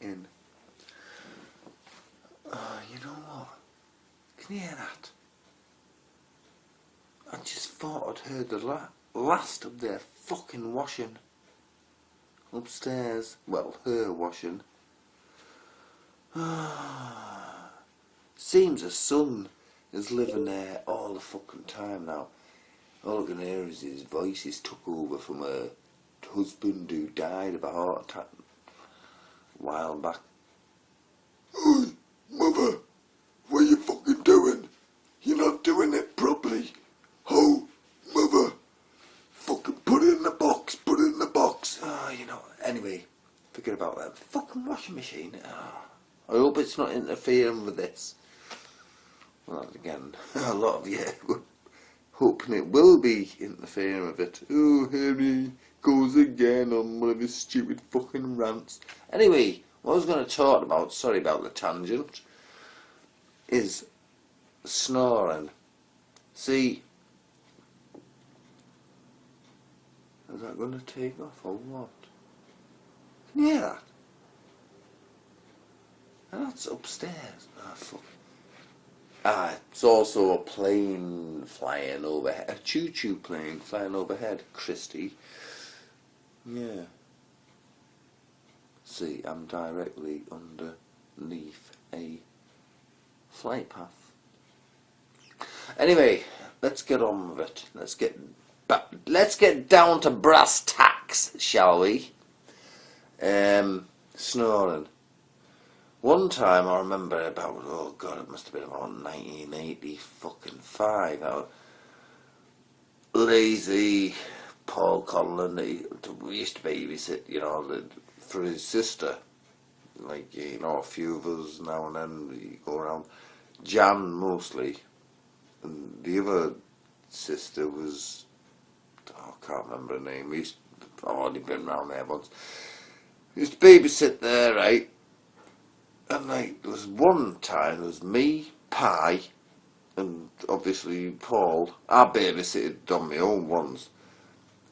in. You know what? Can you hear that? I just thought I'd heard the last of their fucking washing upstairs. Well, her washing. Seems her son is living there all the fucking time now. All I can hear is his voice is took over from her husband who died of a heart attack a while back. Oi, mother, what are you fucking doing? You're not doing it properly. Oh, mother, fucking put it in the box, put it in the box. Anyway, forget about that fucking washing machine. I hope it's not interfering with this. Well, again, a lot of you were hoping it will be interfering with it. Oh, Harry goes again on one of his stupid fucking rants. Anyway, what I was going to talk about, sorry about the tangent, is snoring. See, is that going to take off or what? Can you hear that? And that's upstairs. Ah, fuck. It's also a plane flying overhead. A choo-choo plane flying overhead, Kristy. Yeah. See, I'm directly underneath a flight path. Anyway, let's get on with it. Let's get down to brass tacks, shall we? Snoring. One time I remember about, oh god, it must have been about 1985. Lazy Paul Conlon, we used to babysit, for his sister. Like, a few of us now and then, we go around. Jan mostly. And the other sister was, I can't remember her name. I've already been round there once. We used to babysit there, right? And there was one time, there was me, Pie, and obviously Paul. I babysitted on my own once.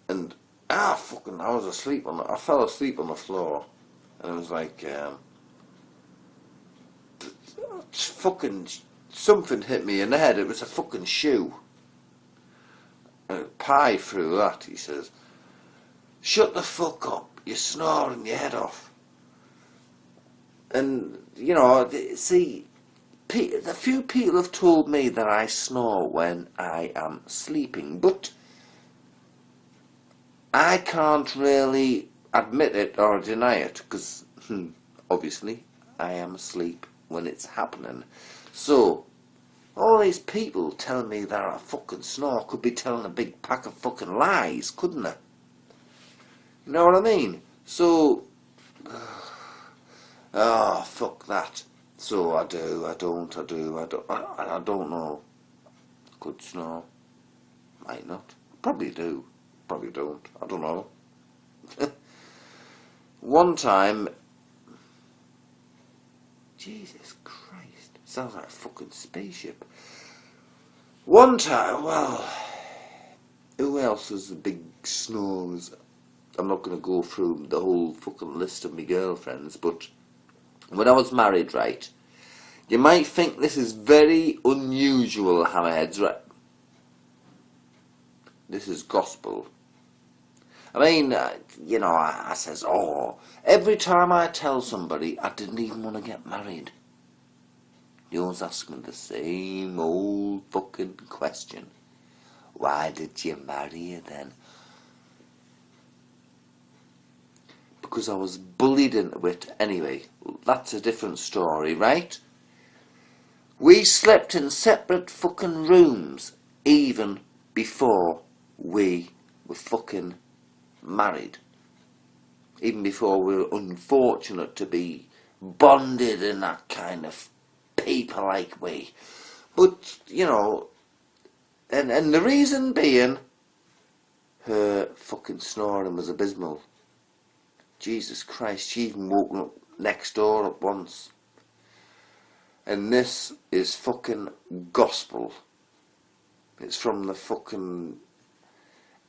And I was asleep I fell asleep on the floor. And it was like, fucking, something hit me in the head. It was a fucking shoe. And Pie threw that, he says, shut the fuck up, you're snoring your head off. And, see, a few people have told me that I snore when I am sleeping, but I can't really admit it or deny it, because, obviously, I am asleep when it's happening. So, all these people telling me that I fucking snore could be telling a big pack of fucking lies, couldn't they? You know what I mean? So, fuck that. So I do, I don't know. Could snore. Might not. Probably do. Probably don't. I don't know. One time, Jesus Christ, sounds like a fucking spaceship. One time, well, who else was the big snorers? I'm not going to go through the whole fucking list of my girlfriends, but when I was married, right, you might think this is very unusual, hammerheads, right? This is gospel. I mean, I says, every time I tell somebody I didn't even want to get married, you always ask me the same old fucking question. Why did you marry her then? Because I was bullied into it. Anyway, that's a different story, right? We slept in separate fucking rooms even before we were fucking married. Even before we were unfortunate to be bonded in that kind of people-like way. But, and the reason being, her fucking snoring was abysmal. Jesus Christ, she even woke up next door at once. And this is fucking gospel. It's from the fucking...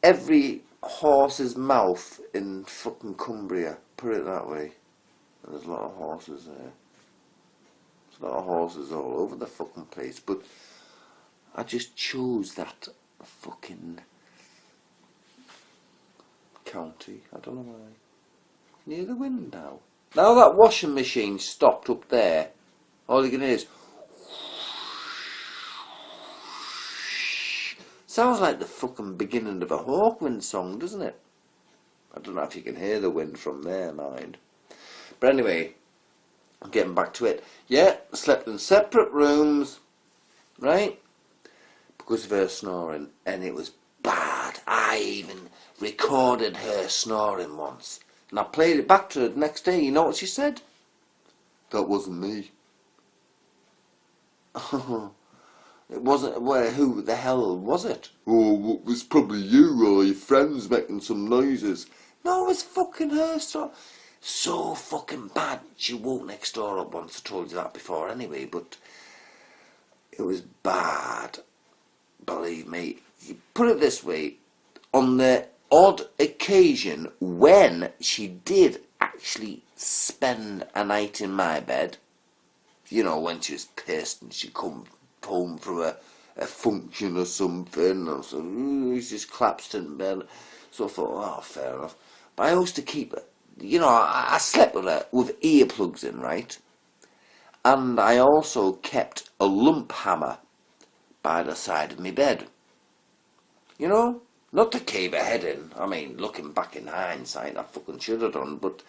every horse's mouth in fucking Cumbria. Put it that way. And there's a lot of horses there. There's a lot of horses all over the fucking place. But I just chose that fucking county. I don't know why. Can you hear the wind now? Now that washing machine stopped up there, all you can hear is... Sounds like the fucking beginning of a Hawkwind song, doesn't it? I don't know if you can hear the wind from there, mind. But anyway, getting back to it. Yeah, slept in separate rooms, right? Because of her snoring, and it was bad. I even recorded her snoring once. And I played it back to her the next day. You know what she said? That wasn't me. It wasn't. Well, who the hell was it? Oh, it was probably you or your friends making some noises. No, it was fucking her. So fucking bad. She woke next door up once. I told you that before anyway, but it was bad. Believe me. You put it this way, on the odd occasion when she did actually spend a night in my bed, you know, when she was pissed and she'd come home from a function or something, or so, he's just collapsed in bed. So I thought, oh, fair enough. But I used to keep it, you know, I slept with her with earplugs in, right? And I also kept a lump hammer by the side of my bed. You know? Not to cave her head in. I mean, looking back in hindsight, I fucking should have done, but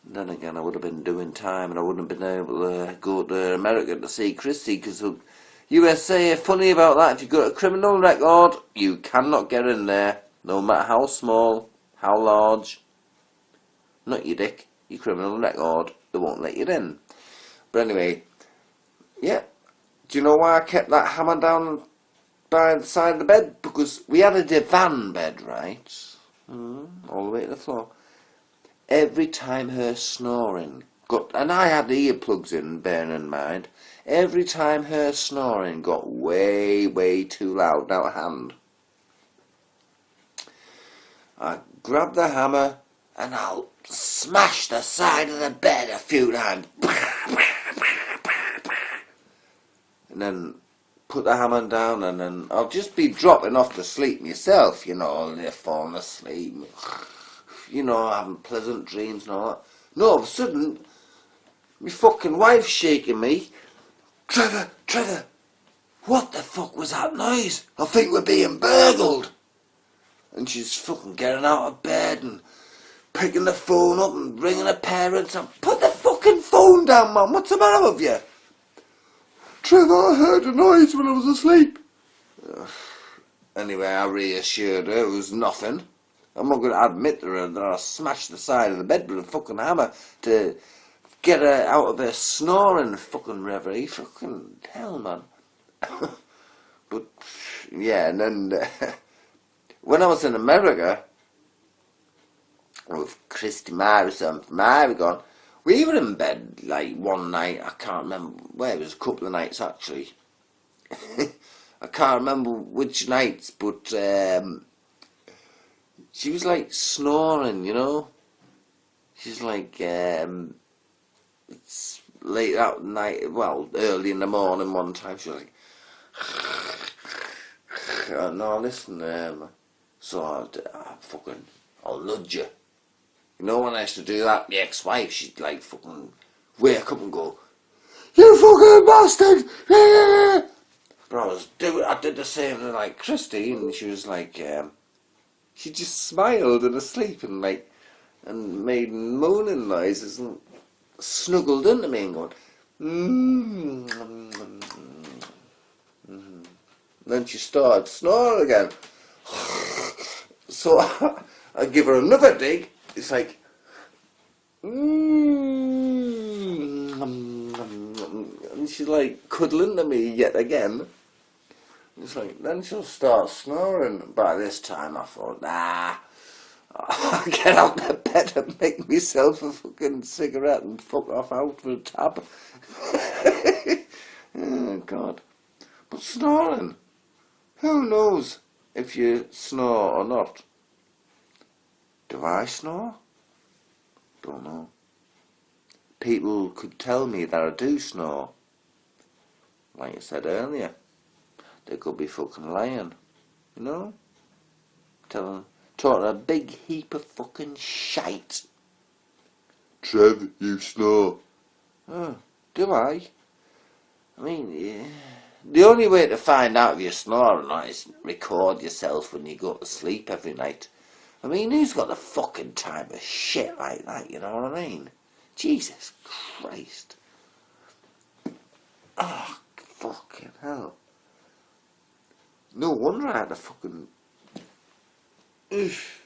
then again, I would have been doing time and I wouldn't have been able to go to America to see Kristy, because the USA are funny about that. If you've got a criminal record, you cannot get in there, no matter how small, how large. Not your dick, your criminal record, they won't let you in. But anyway, yeah. Do you know why I kept that hammer down by the side of the bed? Because we had a divan bed, right? All the way to the floor. Every time her snoring got... And I had the earplugs in, bearing in mind. Every time her snoring got way, way too loud out of hand, I grabbed the hammer and I'll smash the side of the bed a few times. And then put the hammer down, and then I'll just be dropping off to sleep myself, you know, and falling asleep, you know, having pleasant dreams and all that. No, all of a sudden, my fucking wife's shaking me. Trevor, what the fuck was that noise? I think we're being burgled. And she's fucking getting out of bed and picking the phone up and ringing her parents and put the fucking phone down, Mum. What's the matter with you? Trevor, I heard a noise when I was asleep. Anyway, I reassured her it was nothing. I'm not going to admit to her that I smashed the side of the bed with a fucking hammer to get her out of her snoring fucking reverie. Fucking hell, man. But, yeah, and then when I was in America with Kristy Morrison from Oregon, we were in bed like one night. I can't remember where. It was a couple of nights actually. I can't remember which nights, but she was like snoring, you know. She's like it's late out night, well, early in the morning one time. She was like, oh, no, listen, so I'll nudge you. You know, when I used to do that, my ex-wife, she'd like fucking wake up and go, you fucking bastard! But I did the same to like Kristy, and she was like, she just smiled in her sleep and like, and made moaning noises and snuggled into me and going, Then she started snoring again. So I give her another dig. It's like, and she's like cuddling to me yet again. It's like, then she'll start snoring. By this time I thought, nah, I'll get out of bed and make myself a fucking cigarette and fuck off out for a tab. Oh God. But snoring, who knows if you snore or not? Do I snore? Don't know. people could tell me that I do snore. Like I said earlier, they could be fucking lying, you know? Talking a big heap of fucking shite. Trev, you snore. Oh, do I? I mean, yeah. The only way to find out if you snore or not is record yourself when you go to sleep every night. I mean, who's got the fucking time for shit like that, you know what I mean? Jesus Christ. Oh, fucking hell. No wonder I had to fucking... Oof.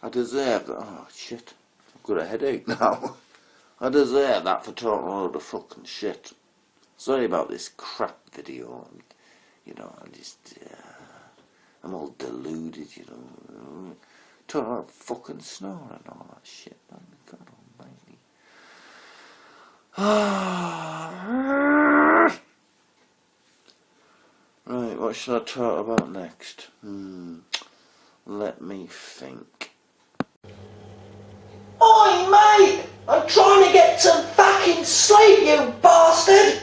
I deserve that. Oh, shit. I've got a headache now. I deserve that for talking a load of fucking shit. Sorry about this crap video. You know, I'm all deluded, you know. Talking about fucking snoring and all that shit, man. God almighty. Right, what should I talk about next? Let me think. Oi, mate! I'm trying to get some fucking sleep, you bastard!